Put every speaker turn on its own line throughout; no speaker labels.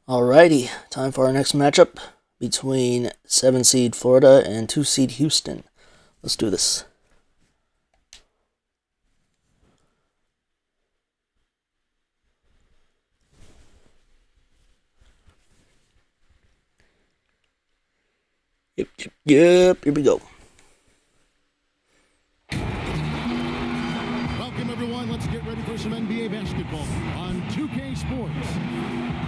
Alrighty, time for our next matchup between 7 seed Florida and 2 seed Houston. Let's do this. Yep, here we go.
Welcome, everyone. Let's get ready for some NBA basketball on 2K Sports.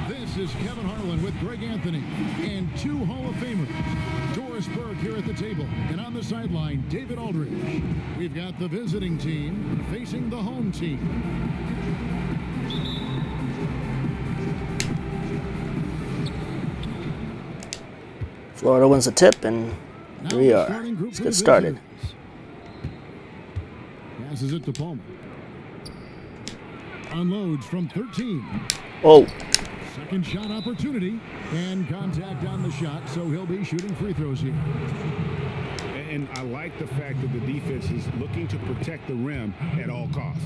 This is Kevin Harlan with Greg Anthony and two Hall of Famers. Doris Burke here at the table, and on the sideline, David Aldridge. We've got the visiting team facing the home team.
Florida wins the tip, and here we are. Let's get started.
Passes it to Palmer. Unloads from 13.
Oh.
Second shot opportunity and contact on the shot, so he'll be shooting free throws here.
And I like the fact that the defense is looking to protect the rim at all costs.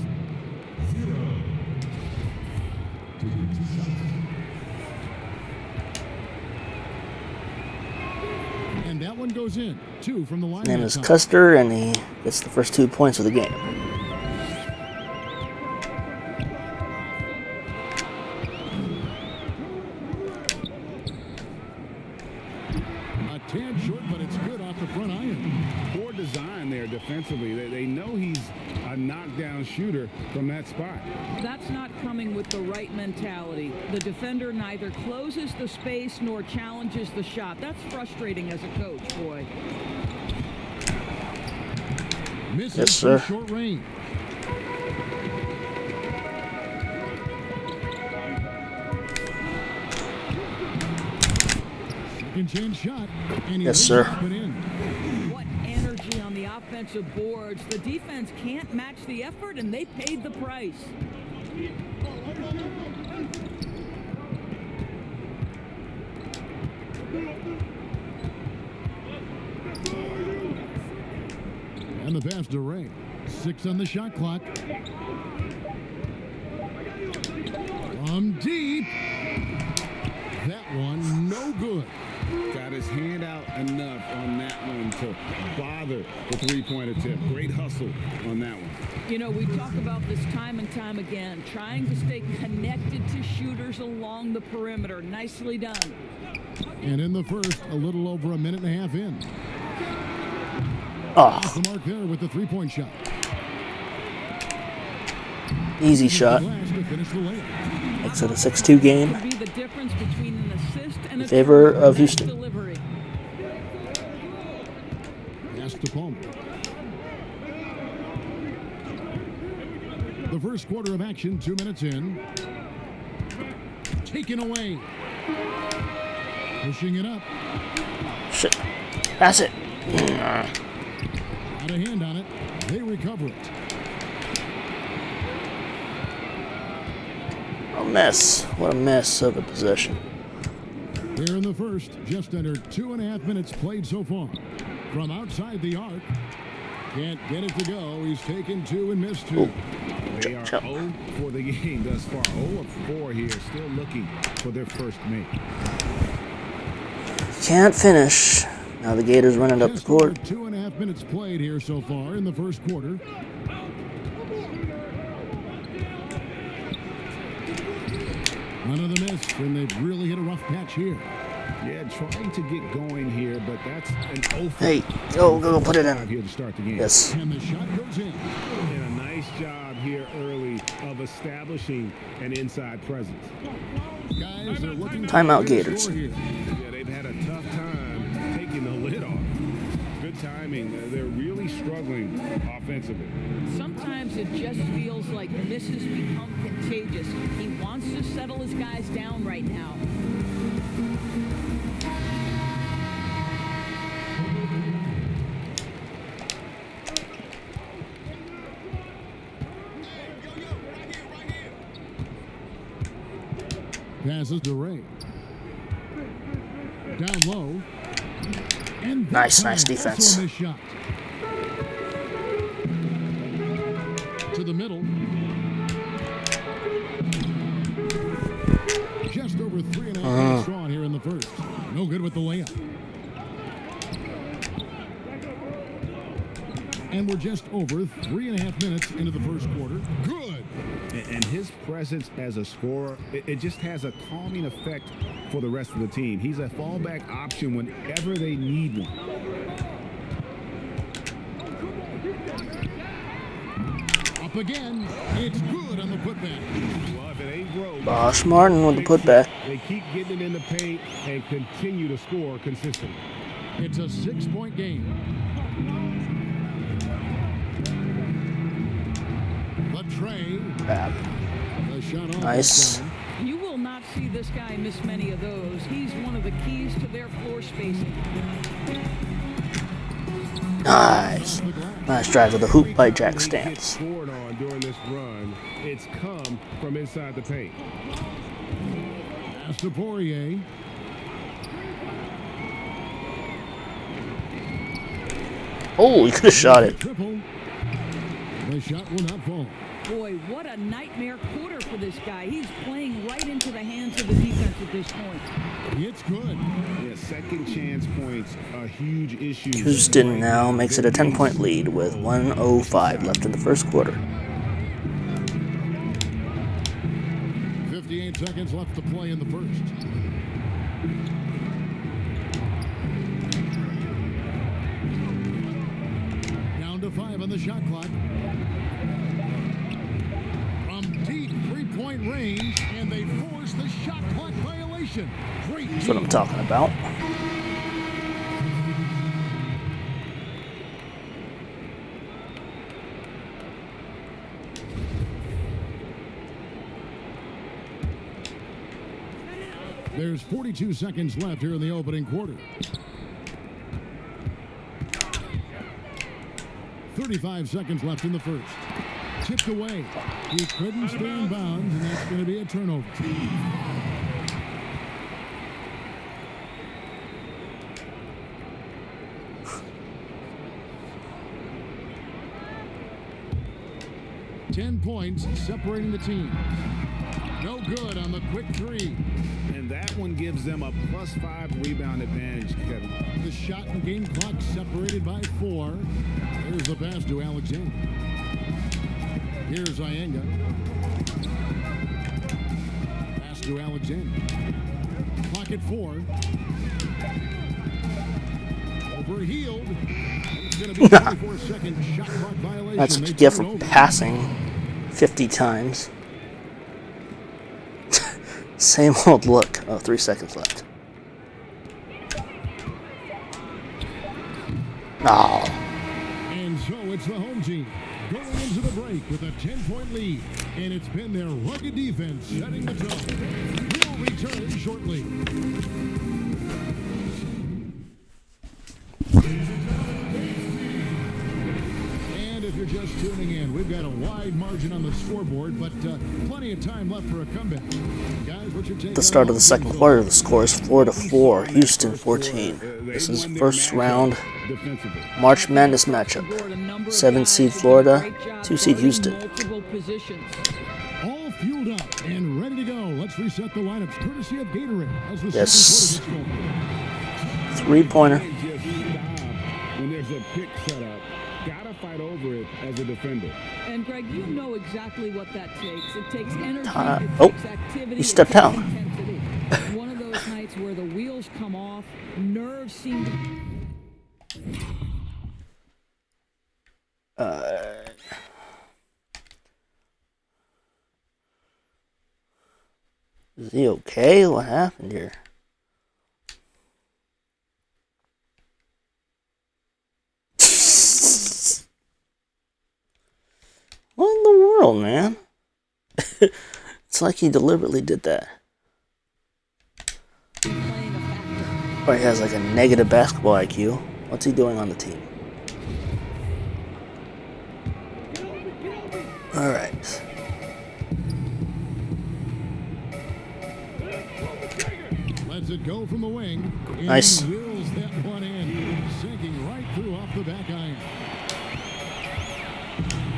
And that one goes in. Two from the line.
His name is Custer, and he gets the first 2 points of the game.
A tad short, but it's good off the front iron.
Poor design there defensively. They know he's a knockdown shooter from that spot.
That's not coming with the right mentality. The defender neither closes the space nor challenges the shot. That's frustrating as a coach, boy.
Misses
yes, sir.
from short range. Second chance shot. And
yes, sir.
What energy on the offensive boards. The defense can't match the effort, and they paid the price.
And the pass to Ray. 6 on the shot clock. From deep. That one no good.
Got his hand out enough on that one to bother the three-point attempt. Great hustle on that one.
You know, we talk about this time and time again, trying to stay connected to shooters along the perimeter. Nicely done.
And in the first, a little over a minute and a half in.
Oh.
The mark there with the three-point shot.
Easy shot. Makes it a 6-2 game in favor of Houston.
Pass to Palmer. The first quarter of action, 2 minutes in. Taken away. Pushing it up.
Shit. Pass it.
Got a hand on it. They recover it.
A mess. What a mess of a possession.
Here in the first, just under 2.5 minutes played so far. From outside the arc. Can't get it to go. He's taken 2 and missed 2.
They are 0 for the game thus far. 0 of 4 here, still looking for their first make.
Can't finish. Now the Gators running up the court.
2.5 minutes played here so far in the first quarter. Another miss, and they've really hit a rough patch here.
Yeah, trying to get going here, but that's an 0 for
Hey, go put it in.
Here to start the game.
Yes.
And the shot goes in.
And a nice job here early of establishing an inside presence.
Guys, they're looking
Timeout Gators.
Yeah, they've had a tough time taking the lid off. Good timing. They're really struggling offensively.
Sometimes it just feels like misses become contagious. He wants to settle his guys down right now.
Passes to Ray. Down low. And
Nice defense.
shot. To the middle. Just over 3.5 No good with the layup. And we're just over 3.5 minutes into the first quarter. Good.
And his presence as a scorer, it just has a calming effect for the rest of the team. He's a fallback option whenever they need one.
Up again. It's good on the putback.
Well, if it ain't broke,
Bosh Martin with the putback.
they keep getting it in the paint and continue to score consistently.
It's a 6-point game. Trey. The shot off.
Nice.
You will not see this guy miss many of those. He's one of the keys to their floor spacing.
Nice. Nice drive to the hoop by Jack Stance.
Scored on during this run. It's come from inside the paint.
Pass to Poirier.
Oh, he could have shot it.
Triple. The shot will not fall.
Boy, what a nightmare quarter for this guy. He's playing right into the hands of the defense at this point.
It's good.
Yeah, second chance points, a huge issue.
Houston now makes it a 10-point lead with 1:05 left in the first quarter.
58 seconds left to play in the first. Down to 5 on the shot clock. Deep three-point range, and they force the shot clock violation. Great.
That's what I'm talking about.
There's 42 seconds left here in the opening quarter. 35 seconds left in the first. Tipped away. He couldn't stay in bounds, and that's going to be a turnover. Points separating the teams. No good on the quick three.
And that one gives them a +5 rebound advantage, Kevin.
The shot and game clock separated by 4. There's the pass to Alexander. Here's Iyenga. Pass to Alexander. Clock at 4. Overhealed. It's going to be a 24-second shot clock violation.
That's what you get for passing 50 times. Same old look. Oh, 3 seconds left. Oh.
And so it's the home team going into the break with a 10-point lead. And it's been their rugged defense setting the tone. We'll return shortly. And if you're just tuning in, we've got a wide margin on the scoreboard, but plenty of time left for a comeback. Guys, what's your take?
At the start of the second quarter, the score is 4-4. Houston 14. This is first round March Madness matchup. 7-seed Florida, 2-seed Houston.
All fueled up and ready to go. Let's reset the lineups courtesy of Gatorade. As the
Yes.
second quarter gets going.
Three-pointer.
Just stop when there's a pick set up. Gotta fight over it as a defender.
And Greg, you know exactly what that takes. It takes energy,
Oh,
it takes activity,
he stepped
it takes
out.
intensity. One of those nights where the wheels come off, nerves seem to...
Is he okay? What happened here? What in the world, man? It's like he deliberately did that. Or he has like a negative basketball IQ. What's he doing on the team? Alright.
Lets it go from the wing. And
Nice.
Wills that one in, sinking right through off the back iron.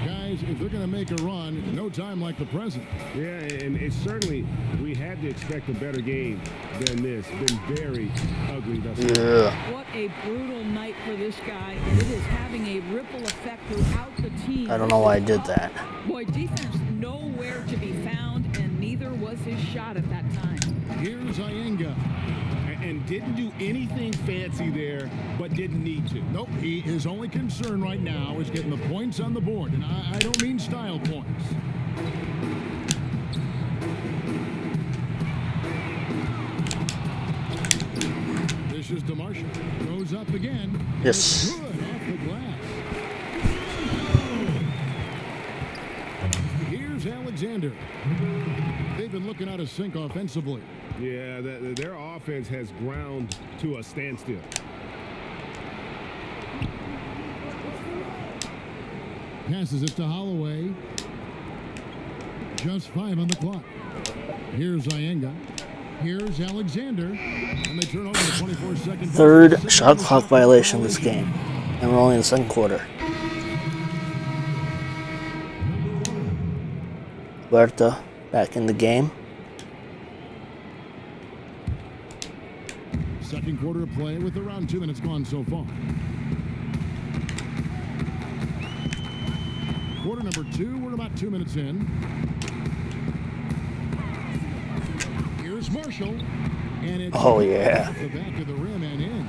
Guys, guys, if they're going to make a run, no time like the present.
Yeah, and it's certainly, we had to expect a better game than this. Been very ugly thus far.
Yeah.
What a brutal night for this guy, and it is having a ripple effect throughout the team.
I don't know why I did that.
Boy, defense nowhere to be found, and neither was his shot at that time.
Here's Iyenga.
And didn't do anything fancy there, but didn't need to.
Nope, his only concern right now is getting the points on the board, and I don't mean style points. This is DeMarshall. Goes up again.
Yes.
Good off the glass. Here's Alexander. They've been looking out of sync offensively.
Yeah, their offense has ground to a standstill.
Passes it to Holloway. Just 5 on the clock. Here's Iyenga. Here's Alexander. And they turn over the 24-second.
Third shot clock violation this game. And we're only in the second quarter. Huerta back in the game.
Second quarter of play with around 2 minutes gone so far. Quarter number 2, we're about 2 minutes in. Here's Marshall. And it's
Oh, yeah.
off the back of the rim and in.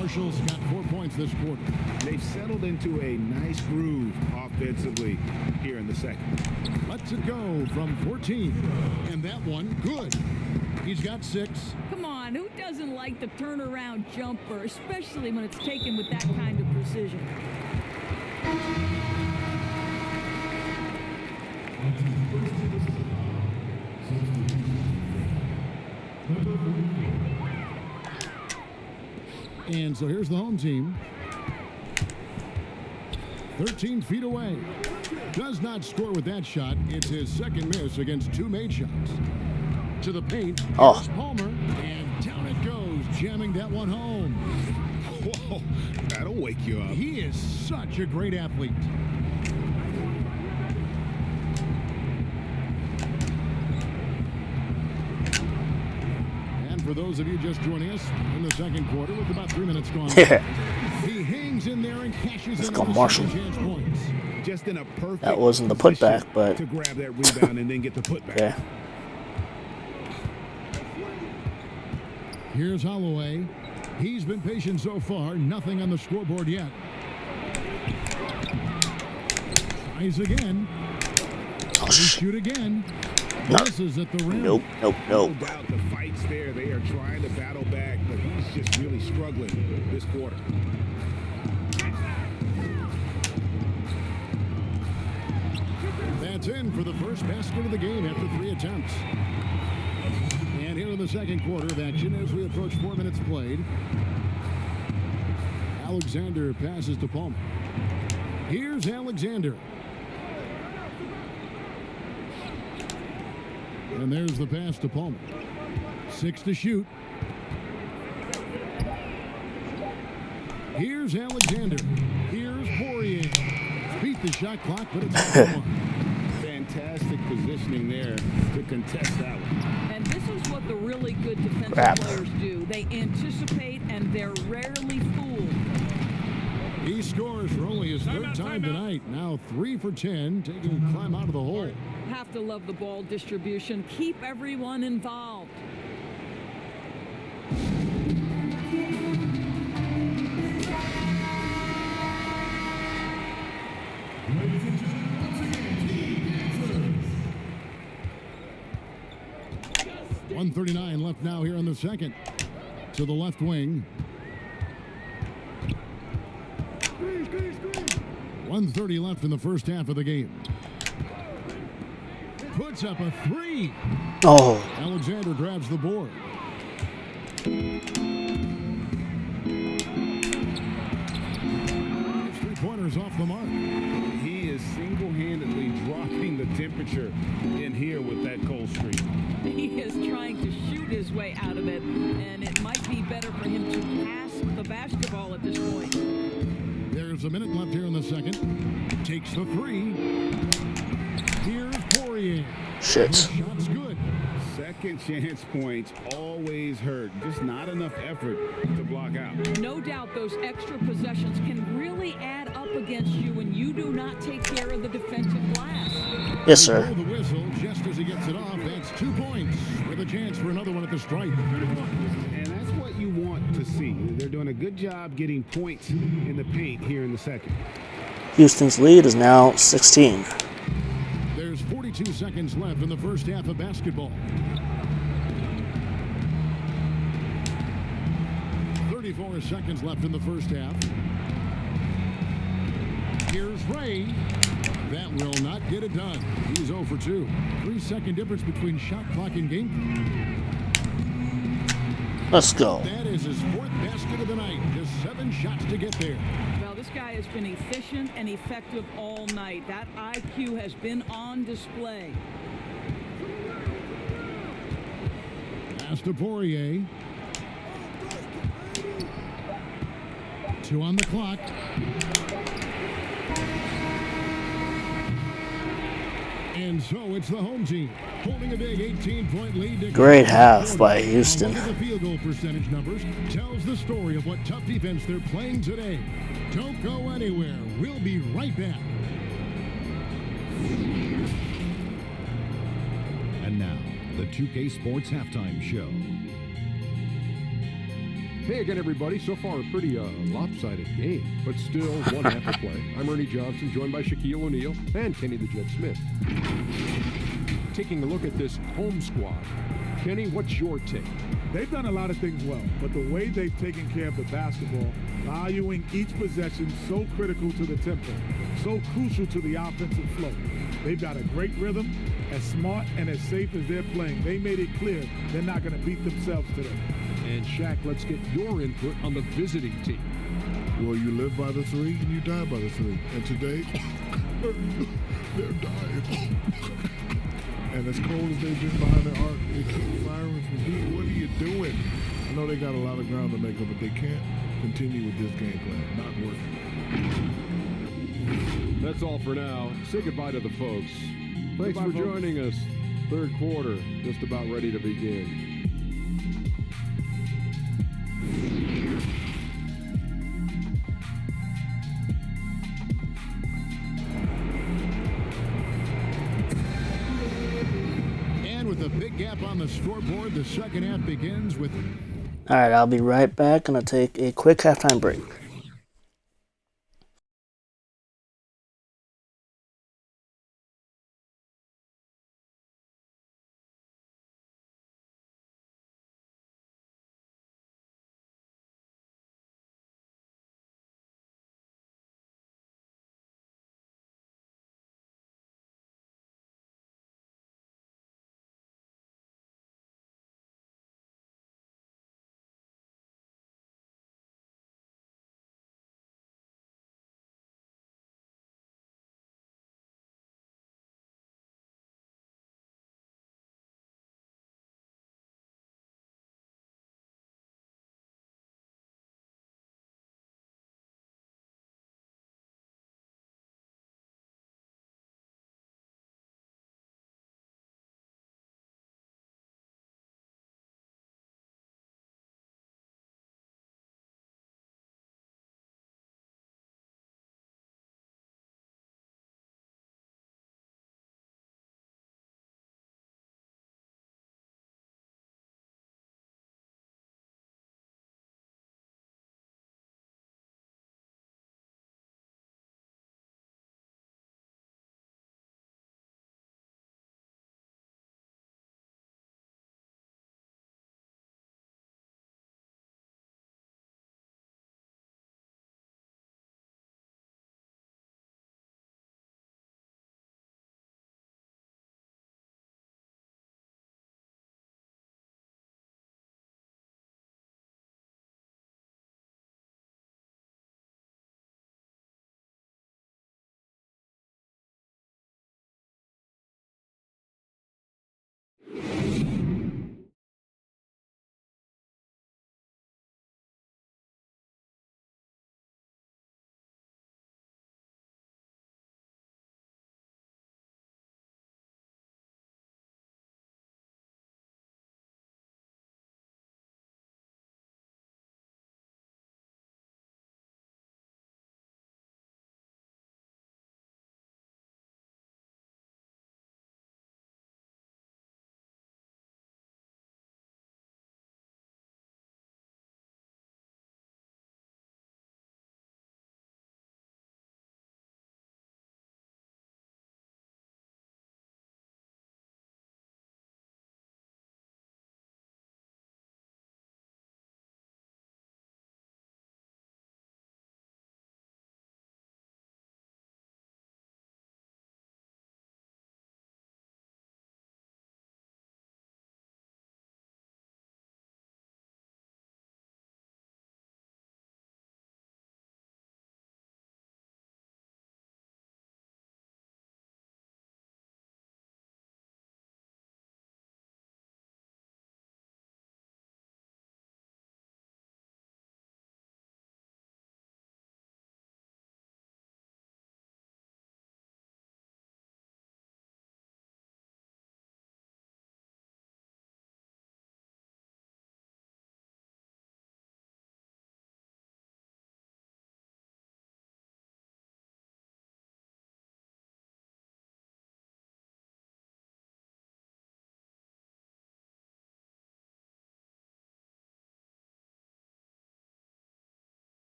Marshall's got 4 points this quarter.
They've settled into a nice groove offensively here in the second.
Lets it go from 14. And that one, good. He's got 6.
Come on, who doesn't like the turnaround jumper, especially when it's taken with that kind of precision?
And so here's the home team. 13 feet away. Does not score with that shot. It's his second miss against 2 made shots. To the paint.
Oh.
Here's Palmer. And down it goes, jamming that one home.
Whoa, that'll wake you up.
He is such a great athlete. And for those of you just joining us in the second quarter with about 3 minutes gone.
Yeah.
He hangs in there and cashes
Let's
in
go,
on the
Marshall.
second chance points.
Just in a perfect
That wasn't the
position
putback, but
to grab that rebound and then get the putback.
yeah.
Here's Holloway. He's been patient so far. Nothing on the scoreboard yet. Tries again.
Oh,
Shoot again.
No.
Misses at the rim.
Nope.
No doubt the fight's there. They are trying to battle back, but he's just really struggling this quarter.
That's in for the first basket of the game after 3 attempts. And here in the second quarter of action as we approach 4 minutes played. Alexander passes to Palmer. Here's Alexander. And there's the pass to Palmer. 6 to shoot. Here's Alexander. Here's Poirier. Beat the shot clock, but it's 1.
Fantastic positioning there to contest that one.
And this is what the really good defensive
Crap.
players do. They anticipate, and they're rarely fooled.
He scores for only his third time tonight. Now 3 for 10, taking a climb out of the hole.
Have to love the ball distribution. Keep everyone involved.
.139 left now here in the second. To the left wing. 1:30 left in the first half of the game. Puts up a 3.
Oh,
Alexander grabs the board. His 3-pointers off the mark.
He is single-handedly dropping the temperature in here with that cold streak.
He is trying to shoot his way out of it, and it might be better for him to pass the basketball at this point.
There's a minute left here in the second. Takes the three. Here's Poirier.
Shit.
His shot's good.
Second chance points always hurt. Just not enough effort to block out.
No doubt those extra possessions can really add up against you when you do not take care of the defensive glass.
Yes,
They
sir.
blow the whistle just as he gets it off. That's 2 points with a chance for another one at the stripe.
And that's what you want to see. They're doing a good job getting points in the paint here in the second.
Houston's lead is now 16.
There's 42 seconds left in the first half of basketball. 34 seconds left in the first half. Here's Ray. That will not get it done. He's 0 for 2. 3-second difference between shot clock and game.
Let's go.
That is his 4th basket of the night. Just 7 shots to get there.
Well, this guy has been efficient and effective all night. That IQ has been on display.
Pass to Poirier. 2 on the clock. And so it's the home team holding a big 18-point lead. To
Great half by Houston.
Now, look at the field goal percentage numbers. Tells the story of what tough defense they're playing today. Don't go anywhere. We'll be right back.
And now, the 2K Sports Halftime Show.
Hey again, everybody. So far, a pretty lopsided game, but still one half to play. I'm Ernie Johnson, joined by Shaquille O'Neal and Kenny the Jet Smith. Taking a look at this home squad. Kenny, what's your take?
They've done a lot of things well, but the way they've taken care of the basketball, valuing each possession so critical to the tempo, so crucial to the offensive flow. They've got a great rhythm, as smart and as safe as they're playing. They made it clear they're not going to beat themselves today.
And Shaq, let's get your input on the visiting team.
Well, you live by the 3 and you die by the 3. And today, they're dying. And as cold as they've been behind the arc, they keep firing from deep. What are you doing? I know they got a lot of ground to make up, but they can't continue with this game plan. Not working.
That's all for now. Say goodbye to the folks. Thanks
Goodbye,
for
folks.
joining us. Third quarter, just about ready to begin.
And with a big gap on the scoreboard, the second half begins with
Alright, I'll be right back. Gonna take a quick halftime break.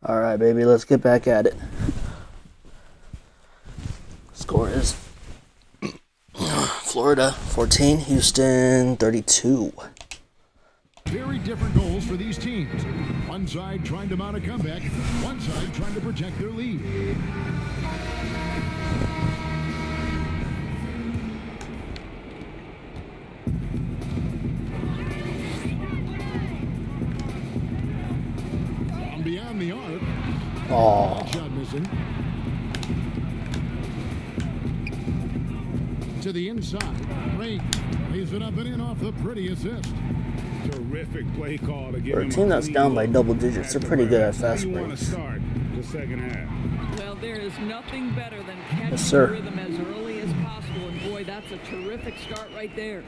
All right, baby, let's get back at it. Score is Florida 14, Houston 32.
Very different goals for these teams. One side trying to mount a comeback, one side trying to protect their lead. From beyond the arc.
Oh,
Shot missing. To the inside. Rain lays it up and in off the pretty assist.
Terrific play call to get
for a
him
team that's
clean
down by
look
double digits, they're pretty good at
That's how
fast
you want to
breaks.
start the second half.
Well, there is nothing better than catching
Yes, sir.
the rhythm as early as possible. And boy, that's a terrific start right there.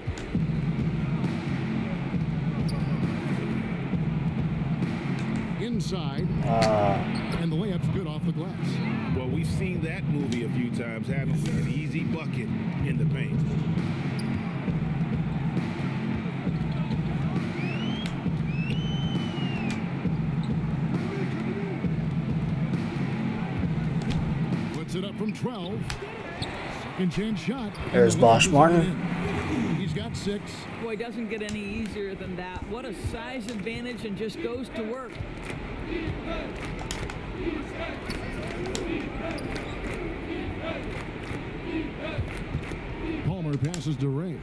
Inside. And the layup's good off the glass.
Well, we've seen that movie a few times, haven't we? An easy bucket in the paint.
Puts it up from 12. Second chance shot.
There's Bosch Martin.
He's got 6.
Boy, doesn't get any easier than that. What a size advantage, and just goes to work.
Palmer passes to Ray.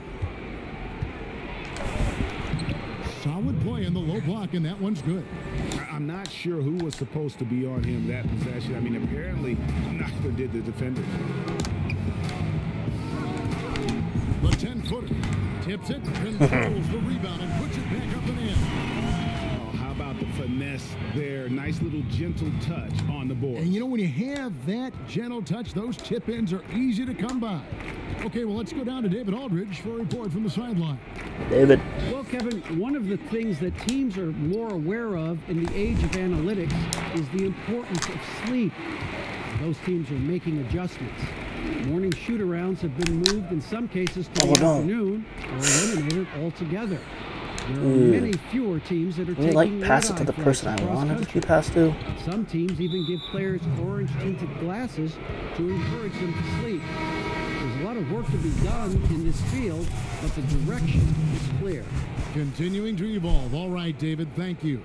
Solid play in the low block, and that one's good.
I'm not sure who was supposed to be on him that possession. I mean, apparently neither did the defenders.
The 10-footer tips it, controls the rebound, and puts it back up and in.
Oh, how about the finesse there? Nice little gentle touch on the board.
And you know, when you have that gentle touch, those tip-ins are easy to come by. Okay, well, let's go down to David Aldridge for a report from the sideline.
David.
Well, Kevin, one of the things that teams are more aware of in the age of analytics is the importance of sleep. Those teams are making adjustments. Morning shoot-arounds have been moved in some cases to the afternoon or eliminated altogether. There are many fewer teams that are
Can you,
taking
pass it to the person I wanted to be passed to?
Some teams even give players orange-tinted glasses to encourage them to sleep. There's a lot of work to be done in this field, but the direction is clear.
Continuing to evolve. All right, David, thank you.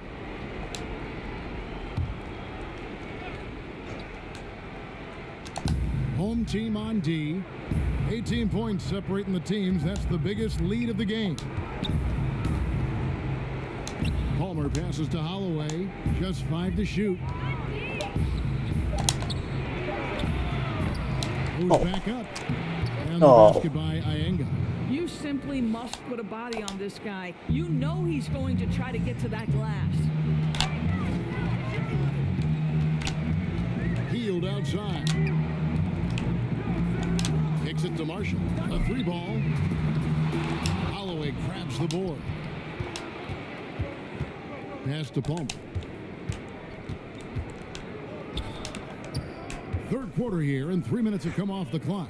Home team on D. 18 points separating the teams. That's the biggest lead of the game. Palmer passes to Holloway. Just 5 to shoot. Moves back up. And the basket by Iyengar.
You simply must put a body on this guy. You know he's going to try to get to that glass.
Healed outside. Kicks it to Marshall. A 3-ball. Holloway grabs the board. Pass to Palmer. Third quarter here, and 3 minutes have come off the clock.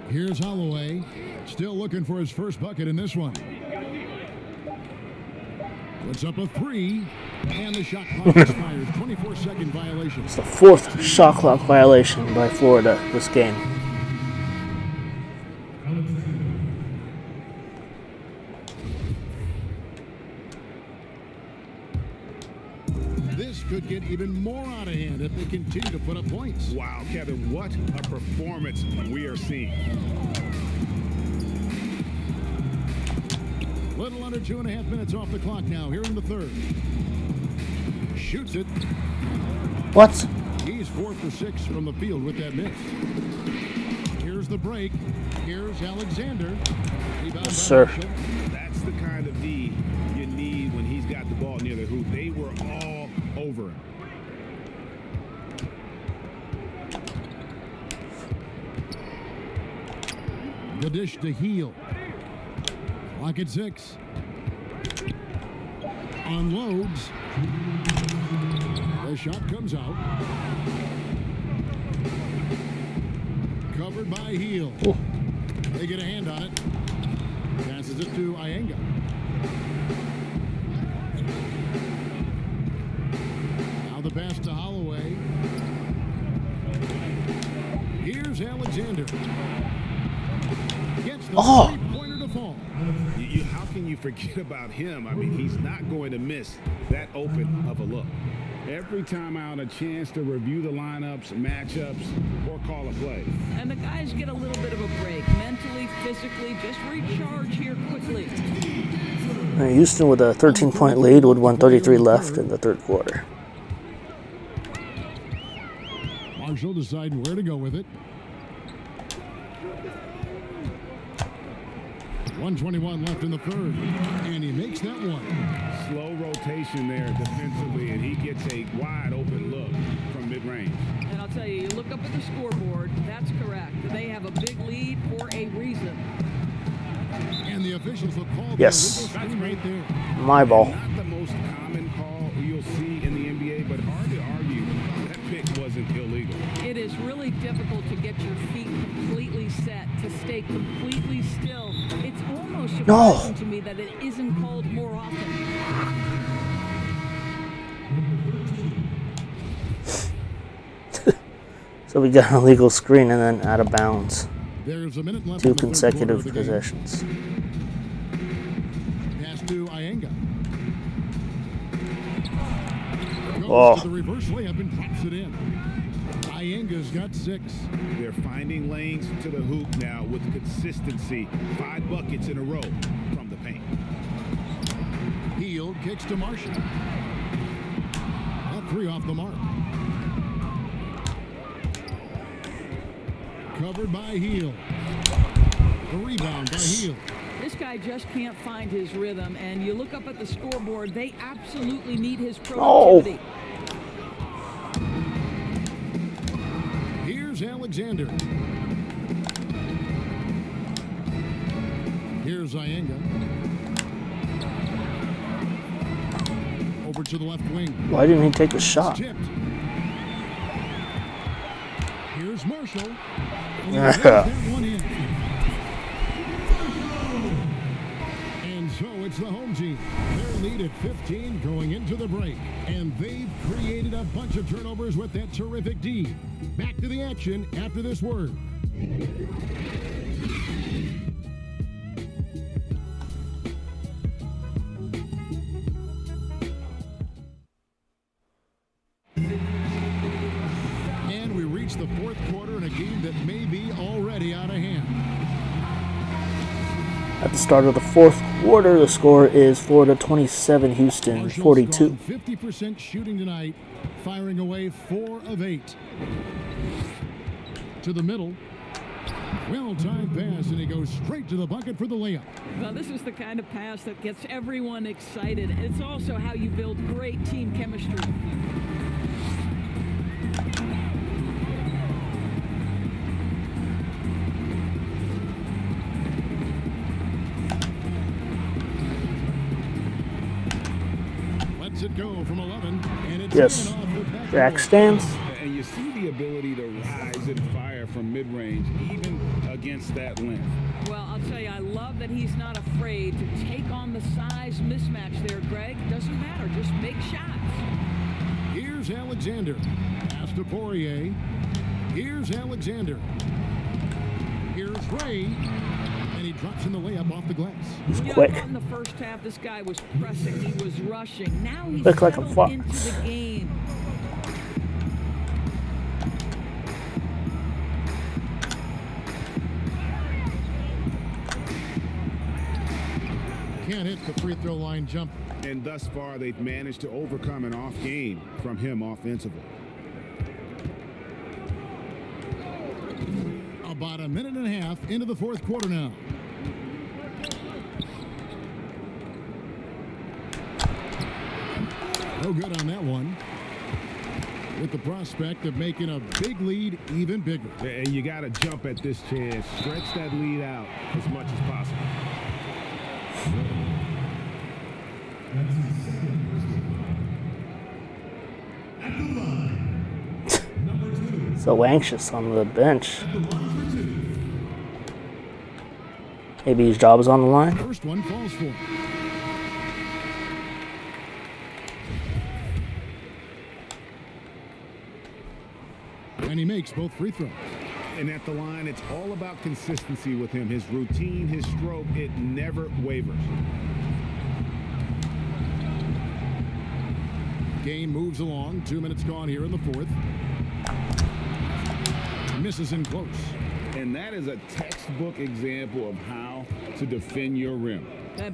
Here's Holloway, still looking for his first bucket in this one. Puts up a 3, and the shot clock expires. 24-second violation.
It's the 4th shot clock violation by Florida this game.
This could get even more out of hand if they continue to put up points.
Wow, Kevin, what a performance we are seeing.
Little under 2.5 minutes off the clock now, here in the third. Shoots it.
What?
He's 4 for 6 from the field with that miss. Here's the break. Here's Alexander. Rebound by
Sir.
Marshall.
That's the kind of D you need when he's got the ball near the hoop. They were all over him.
The dish to Heel. Clock at 6. Unloads. The shot comes out. Covered by Heel.
Ooh.
They get a hand on it. Passes it to Iyengar. Now the pass to Holloway. Here's Alexander. Gets the three-pointer to fall.
How can you forget about him? I mean, he's not going to miss that open of a look. Every time out, a chance to review the lineups, matchups, or call a play.
And the guys get a little bit of a break, mentally, physically, just recharge here quickly.
Houston with a 13-point lead with 1:33 left in the third quarter.
Marshall deciding where to go with it. 1:21 left in the third, and he makes that one.
Slow rotation there defensively, and he gets a wide open look from mid-range.
And I'll tell you, you look up at the scoreboard, that's correct. They have a big lead for a reason.
And the officials will call
Yes.
the illegal screen right there.
My ball.
Not the most common call you'll see in the NBA, but hard to argue that pick wasn't illegal.
It is really difficult to get your feet completely set, to stay completely still. It's almost surprising to me that it isn't called more often.
So we got an illegal screen and then out of bounds.
There's a minute left.
2
in the third
consecutive
quarter of the game.
possessions.
Pass to Iyenga. Goes
Oh.
to the reverse layup and drops it in. Iyenga's got 6.
They're finding lanes to the hoop now with consistency. 5 buckets in a row from the paint.
Hield kicks to Marshall. That 3 off the mark. Covered by Hield. The rebound by Hield.
This guy just can't find his rhythm, and you look up at the scoreboard, they absolutely need his productivity.
Here's Alexander. Here's Iyenga. Over to the left wing.
Why didn't he take a shot?
Tipped. Here's Marshall. And he
Yeah.
lays that one in. And so it's the home team. Their lead at 15 going into the break. And they've created a bunch of turnovers with that terrific D. Back to the action after this word. And we reach the fourth quarter in a game that may be already out of hand.
At the start of the fourth quarter, the score is Florida 27, Houston
Marshall's
42.
gone 50% shooting tonight, firing away 4 of 8. To the middle. Well-timed pass, and he goes straight to the bucket for the layup.
Now, this is the kind of pass that gets everyone excited. It's also how you build great team chemistry.
Lets it go from 11, and it's
Yes.
in off the back
Jack
board.
stands.
And you see the ability to rise and fire from mid-range, even against that length.
Well, I'll tell you, I love that he's not afraid to take on the size mismatch there, Greg. Doesn't matter, just make shots.
Here's Alexander. Pass to Poirier. Here's Alexander. Here's Ray. And he drops in the layup off the glass.
He's
Yeah,
quick.
in the first half, this guy was pressing, he was rushing. Now he's
Look like a
settled
fox.
into the game.
Can't hit the free throw line jump.
And thus far, they've managed to overcome an off game from him offensively.
About a minute and a half into the fourth quarter now. No good on that one. With the prospect of making a big lead even bigger.
And you got to jump at this chance. Stretch that lead out as much as possible.
So anxious on the bench. Maybe his job is on the line.
First one falls for. And he makes both free throws.
And at the line, it's all about consistency with him. His routine, his stroke, it never wavers.
Game moves along. 2 minutes gone here in the fourth. Misses in close.
And that is a textbook example of how to defend your rim.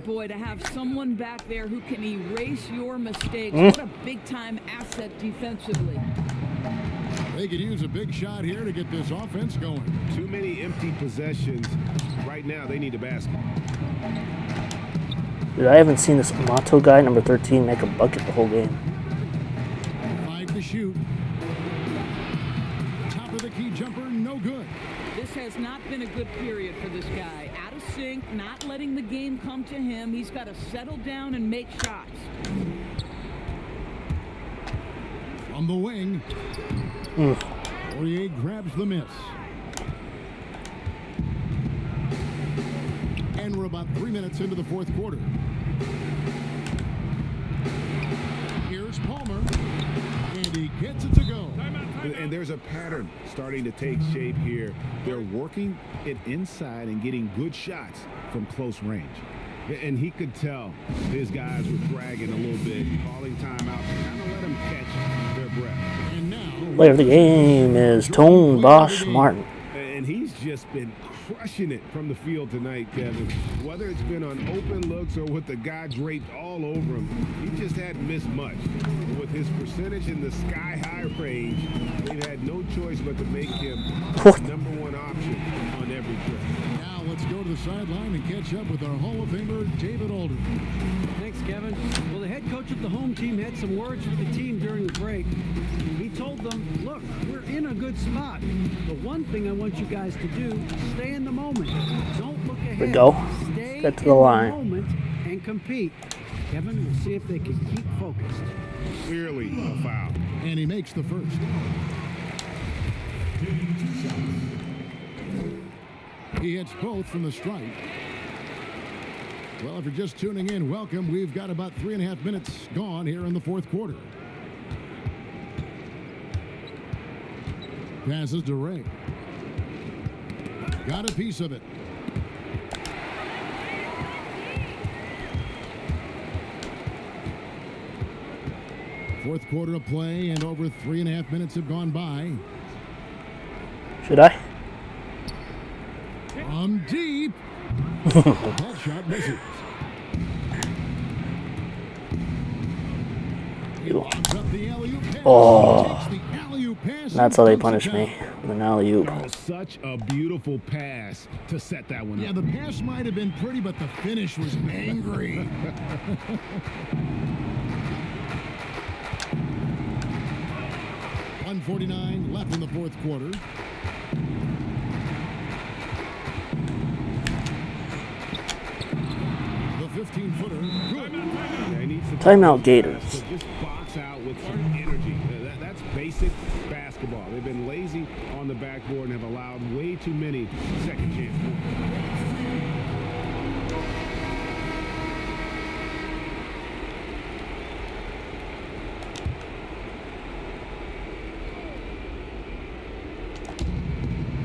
Boy, to have someone back there who can erase your mistakes, what a big-time asset defensively.
They could use a big shot here to get this offense going.
Too many empty possessions. Right now, they need a basket.
Dude, I haven't seen this Amato guy, number 13, make a bucket the whole game.
5 to shoot. Top of the key jumper, no good.
This has not been a good period for this guy. Out of sync, not letting the game come to him. He's got to settle down and make shots.
From the wing. Poirier grabs the miss. And we're about 3 minutes into the fourth quarter. Here's Palmer. And he gets it to go.
And there's a pattern starting to take shape here. They're working it inside and getting good shots from close range. And he could tell his guys were dragging a little bit, calling timeout to kind of let them catch their breath.
And now,
Player of the game is Tone Bosch Martin.
And he's just been crushing it from the field tonight, Kevin. Whether it's been on open looks or with the guy draped all over him, he just hadn't missed much. With his percentage in the sky-high range, they've had no choice but to make him the number one option on every play.
now let's go to the sideline and catch up with our Hall of Famer, David Alder.
Thanks, Kevin. Well, the head coach of the home team had some words for the team during the break. He told them, look, we're in a good spot. The one thing I want you guys to do, stay in the moment. Don't look ahead.
There we go.
Stay
Get to
in
the line.
moment and compete. Kevin, we'll see if they can keep focused.
Clearly a foul.
And he makes the first. He hits both from the stripe. Well, if you're just tuning in, welcome. We've got about 3.5 minutes gone here in the fourth quarter. Passes to Ray. Got a piece of it. Fourth quarter of play, and over 3.5 minutes have gone by.
Should I?
From deep. That shot misses. He lobs up the alley-oop pass.
Oh.
Takes the alley-oop pass
That's how they punish me with an alley-oop.
That was such a beautiful pass to set that one
Yeah,
up.
the pass might have been pretty, but the finish was angry. .149 left in the fourth quarter. The 15-footer, good.
Yeah, he needs to
Timeout Gators.
So just box out with some energy. That's basic basketball. They've been lazy on the backboard and have allowed way too many second chance points.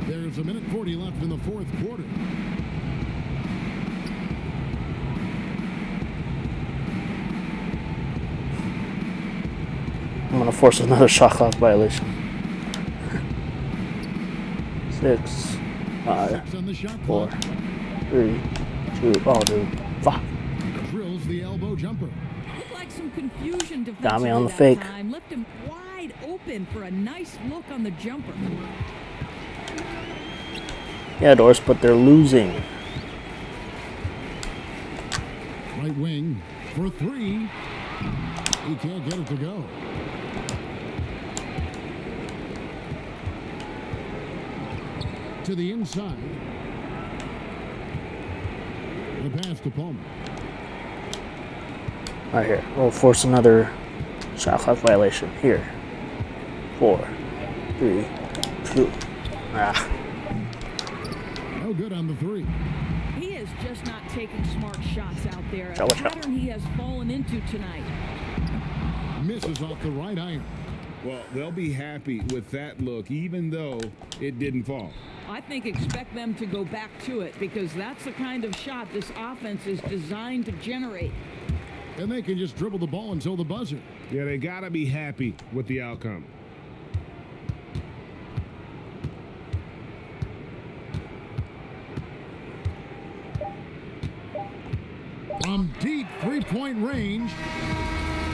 There's a minute 40 left in the fourth quarter.
I'm going to force another shot clock violation. 6, 5,
Six on the shot
4,
clock.
3, 2, oh dude, fuck.
Drills the elbow jumper.
Looked like some confusion defensively
Got me on the
that
fake.
time. Left him wide open for a nice look on the jumper.
Yeah, Doris, but they're losing.
Right wing for three. He can't get it to go. To the inside. The pass to Palmer.
Right here. We'll force another shot clock violation. Here. 4, 3, 2. Ah.
No good on the three.
He is just not taking smart shots out there. A
Watch out.
pattern he has fallen into tonight.
Misses off the right iron.
Well, they'll be happy with that look, even though it didn't fall.
I think expect them to go back to it because that's the kind of shot this offense is designed to generate.
And they can just dribble the ball until the buzzer.
Yeah, they got to be happy with the outcome.
From deep three-point range.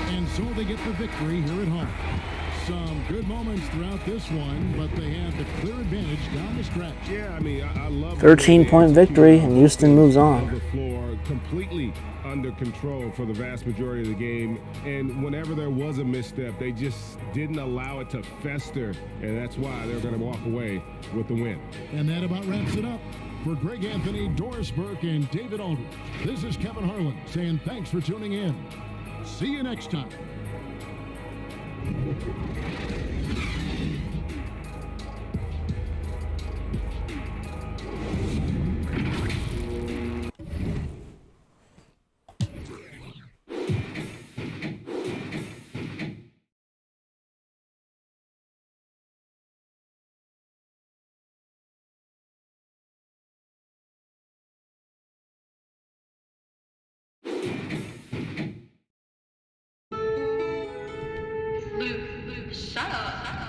And so they get the victory here at home. Some good moments throughout this one, but they had the clear advantage down the stretch.
Yeah, I mean, I love
13-point victory, and Houston moves on.
The floor completely under control for the vast majority of the game, and whenever there was a misstep, they just didn't allow it to fester, and that's why they're going to walk away with the win.
And that about wraps it up. For Greg Anthony, Doris Burke, and David Aldridge, this is Kevin Harlan saying thanks for tuning in. See you next time.
Luke, shut up.